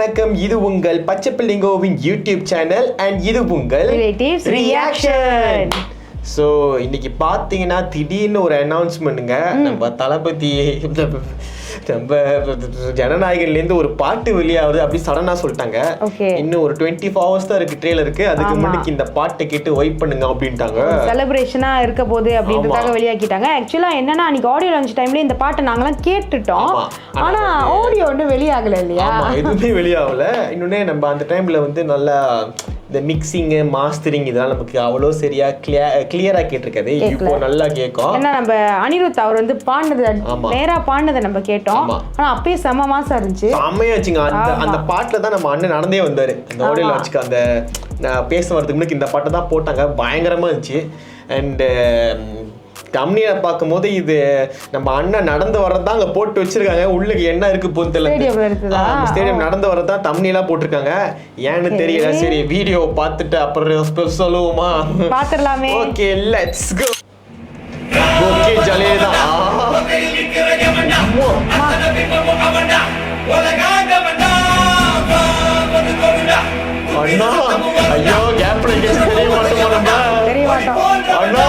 வணக்கம். இது உங்கள் பச்சை பிள்ளைங்கோவின் யூடியூப் சேனல் அண்ட் இது உங்கள் ரிலேட்டிவ்ஸ் ரியாக்ஷன். ஸோ இன்னைக்கு பார்த்தீங்கன்னா திடீர்னு ஒரு அனௌன்ஸ்மெண்ட்டுங்க. நம்ம தளபதி நம்ம ஜனநாயகன்லேருந்து ஒரு பாட்டு வெளியாகுது அப்படி சடனாக சொல்லிட்டாங்க. இன்னும் ஒரு 24 hours தான் இருக்கு ட்ரெய்லருக்கு. அதுக்கு முன்னாடி இந்த பாட்டை கேட்டு வெயிட் பண்ணுங்க அப்படின்ட்டாங்க. செலிப்ரேஷனா இருக்க போது அப்படின்றதுக்காக வெளியாக்கிட்டாங்க. ஆக்சுவலா என்னன்னா அன்னைக்கு ஆடியோ லான்ச் டைம்ல இந்த பாட்டை நாங்களாம் கேட்டுட்டோம். ஆனா ஆடியோ ஒன்றும் வெளியாகல இல்லையா? எதுவுமே வெளியாகல. இன்னொன்னே நம்ம அந்த டைம்ல வந்து நல்லா இந்த மிக்சிங்கு மாஸ்டரிங் இதெல்லாம் நமக்கு அவ்வளோ சரியா கிளியரா கேட்டிருக்காது. இப்போ நல்லா கேட்கும். ஏன்னா நம்ம அனிருத் அவர் வந்து பாடினது நேரா பாடினதை நம்ம கேட்டோம். ஆனா அப்பயே செம்ம மாசா இருந்துச்சு. செம்மையா வச்சுங்க. அந்த பாட்டுல தான் நம்ம அண்ணன் நடந்தே வந்தாரு. அந்த ஆடியோ லான்ச்சுக்கு அந்த பேச வரதுக்கு முன்னாடி இந்த பாட்டை தான் போட்டாங்க. பயங்கரமா இருந்துச்சு. அண்ட் தம்னியை பார்க்கும்போது இது நம்ம அண்ணன் நடந்து வர்றதுதான் அங்கே போட்டு வச்சிருக்காங்க. உள்ளுக்கு என்ன இருக்கு போன்னு தெரியல. ஸ்டேடியம் நடந்து வர்றதுதான் தம்னியெல்லாம் போட்டிருக்காங்க. ஏன்னு தெரியல. சரி வீடியோ பார்த்துட்டு அப்புறம் சொல்லுவோமா? பார்த்துடலாமே. Okay let's go. ஓகே ஜாலியா தான். அண்ணா ஐயோ கேப்ல தெரிய மாட்டோம். அண்ணா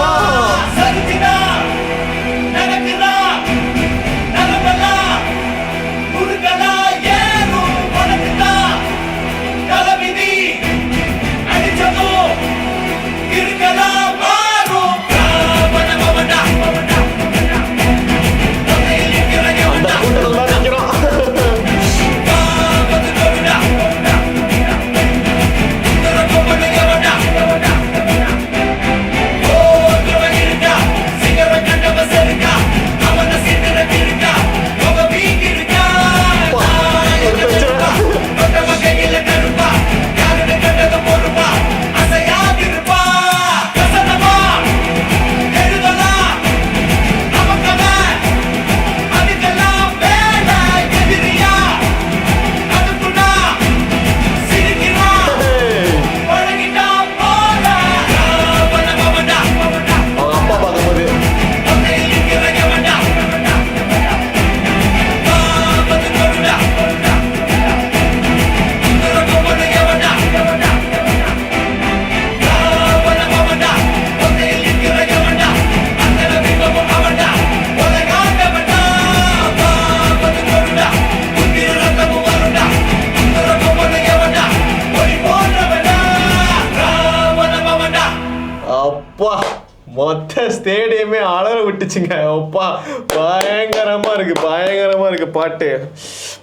மொத்த ஸ்டேடியமே அலற விட்டுச்சுங்க. அப்பா பயங்கரமா இருக்கு பாட்டு.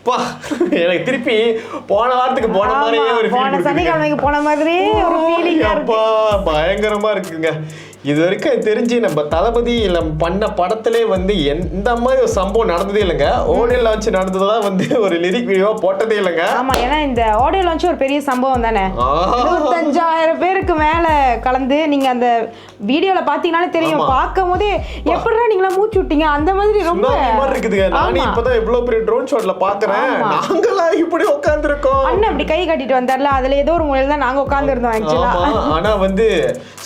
பா எனக்கு திருப்பி போன வாரத்துக்கு போன மாதிரியே ஒரு சனிக்கிழமைக்கு போன மாதிரி ஒரு ஃபீலிங். அப்பா பயங்கரமா இருக்குங்க. இது வரைக்கும் தெரிஞ்சு நம்ம தளபதி பண்ண படத்திலே வந்து எந்த மாதிரி ஒரு சம்பவம் நடந்ததே இல்லைங்க. ஆடியோ லான்ச் நடந்ததுதான் வந்து ஒரு லிரிக் வீடியோ போட்டதே இல்லைங்க. ஆமா, ஏன்னா இந்த ஆடியோ லான்ச் ஒரு பெரிய சம்பவம் தானே. 25,000 பேருக்கு மேல கலந்து நீங்க அந்த வீடியோல பாத்தீங்கன்னாலே தெரியும். பார்க்கும் போதே எப்படிடா நீங்களா மூச்சு விட்டீங்க அந்த மாதிரி ரொம்ப இருக்குதுங்க. நானும் இப்பதான் எவ்வளவு பெரிய ட்ரோன் ஷாட்ல பாக்குறேன். நாங்களா இப்படி உட்கார்ந்து இருக்கோம். அண்ணன் அப்படி கை கட்டிட்டு வந்தார்ல, அதுல ஏதோ ஒரு மூலையில தான் நாங்க உட்கார்ந்து இருந்தோம் ஆக்சுவலா. ஆனா வந்து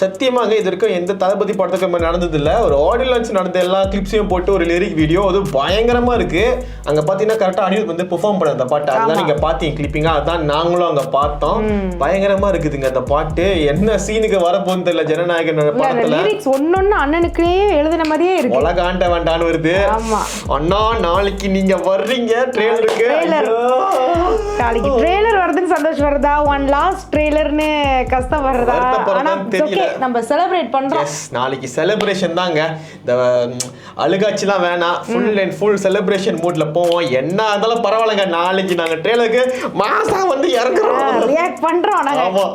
சத்தியமாக இது வரைக்கும் எந்த தளபதி படத்துக்கு நடந்தது இல்ல. ஒரு ஆடியோ லான்ச் நடந்த எல்லா கிளிப்ஸையும் போட்டு ஒரு லிரிக் வீடியோ அது பயங்கரமா இருக்கு. அங்க பாத்தீங்கன்னா கரெக்டா அனிருத் வந்து பெர்ஃபார்ம் பண்ண அந்த பாட்டு அதான் நீங்க பாத்தீங்க கிளிப்பிங்கா. அதான் நாங்களும் அங்க பார்த்தோம். பயங்கரமா இருக்குதுங்க அந்த பாட்டு. என்ன சீனுக்கு வரப்போன்னு தெரியல. ஜனநாயகன் படத்துல லிரிக்ஸ் ஒன்னொன்னு அண்ணனுக்கே எழுதின மாதிரியே இருக்கு. உலக ஆண்ட வேண்டான்னு வருது. அண்ணா நாளைக்கு நீங்க வர்றீங்க ட்ரெய்லருக்கு. நாளைக்கு ட்ரெய்லர் வருதுன்னு சந்தோஷம் வருதா? ஒன் லாஸ்ட் ட்ரெய்லர்னு கஷ்டம் வருதா? ஆனா நம்ம செலிப்ரேட் பண்றோம். நாளைக்கு செலிப்ரேஷன் தாங்க. இந்த அழுகாட்சிலாம் வேணாம். ஃபுல் அண்ட் ஃபுல் செலிப்ரேஷன் மூட்ல போவோம். என்ன இருந்தாலும் பரவாயில்லைங்க. நாளைக்கு நாங்க ட்ரெய்லருக்கு மாசா வந்து இறங்குறோம், ரியாக்ட் பண்றோம் நாங்க.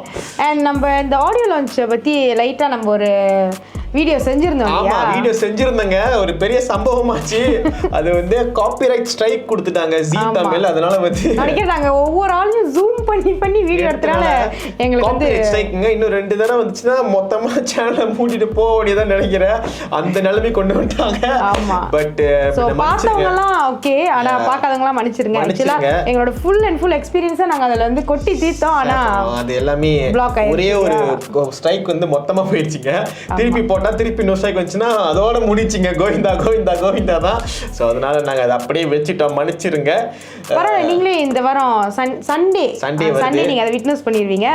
அண்ட் நம்ம இந்த ஆடியோ லான்ச் பத்தி லைட்டா நம்ம ஒரு வீடியோ செஞ்சிருந்தோம். ஆமா வீடியோ செஞ்சிருந்தங்க. ஒரு பெரிய சம்பவமாச்சு. அது வந்து காப்பிரைட் ஸ்ட்ரைக் கொடுத்துட்டாங்க ஜீ தமிழ். அதனால வந்து நாங்க ஒவ்வொரு ஆளையும் ஜூம் பண்ணி வீடியோ எடுத்தனால எங்களுக்கு வந்து ஸ்ட்ரைக்குங்க. இன்னும் 2 தடவை வந்துச்சுன்னா மொத்தமா சேனலை மூடிட்டு போக வேண்டியதான் நினைக்கிறேன். அந்த நிலைமை கொண்டு வந்துட்டாங்க. பட் பார்த்தவங்க எல்லாம் ஓகே, ஆனா பார்க்காதவங்க எல்லாம் மன்னிச்சிருங்க. ஆக்சுவலா எங்களோட ஃபுல் அண்ட் ஃபுல் எக்ஸ்பீரியன்ஸா நாங்க அதுல வந்து கொட்டி தீர்த்தோம். ஆனா அது எல்லாமே ஒரே ஒரு ஸ்ட்ரைக் வந்து மொத்தமா போயிடுச்சுங்க. திருப்பி பாட்டா திருப்பி நோஸ்டாக் வந்துச்சுன்னா அதோட முடிச்சிங்க கோவிந்தா கோவிந்தா கோவிந்தா தான். ஸோ அதனால நாங்கள் அதை அப்படியே வச்சுட்டோம், மன்னிச்சிருங்க. பரவாயில்ல, நீங்களே இந்த வாரம் சண்டே நீங்க அதை விட்னஸ் பண்ணிடுவீங்க.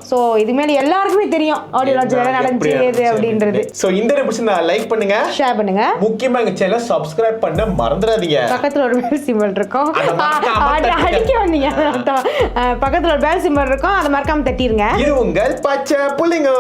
ஸோ இது மேலே எல்லாருக்குமே தெரியும் ஆடியோ லான்ச் வேலை நடந்துச்சு அப்படின்றது. ஸோ இந்த பிடிச்சிருந்தா லைக் பண்ணுங்க, ஷேர் பண்ணுங்க, முக்கியமா எங்க சேனலை சப்ஸ்கிரைப் பண்ண மறந்துடாதீங்க. பக்கத்துல ஒரு பெல் சிம்பல் இருக்கும், அடிக்க வந்தீங்க பக்கத்துல ஒரு பெல் சிம்பல் இருக்கும், அதை மறக்காம தட்டிருங்க. இது உங்கள் பச்சை புள்ளிங்க.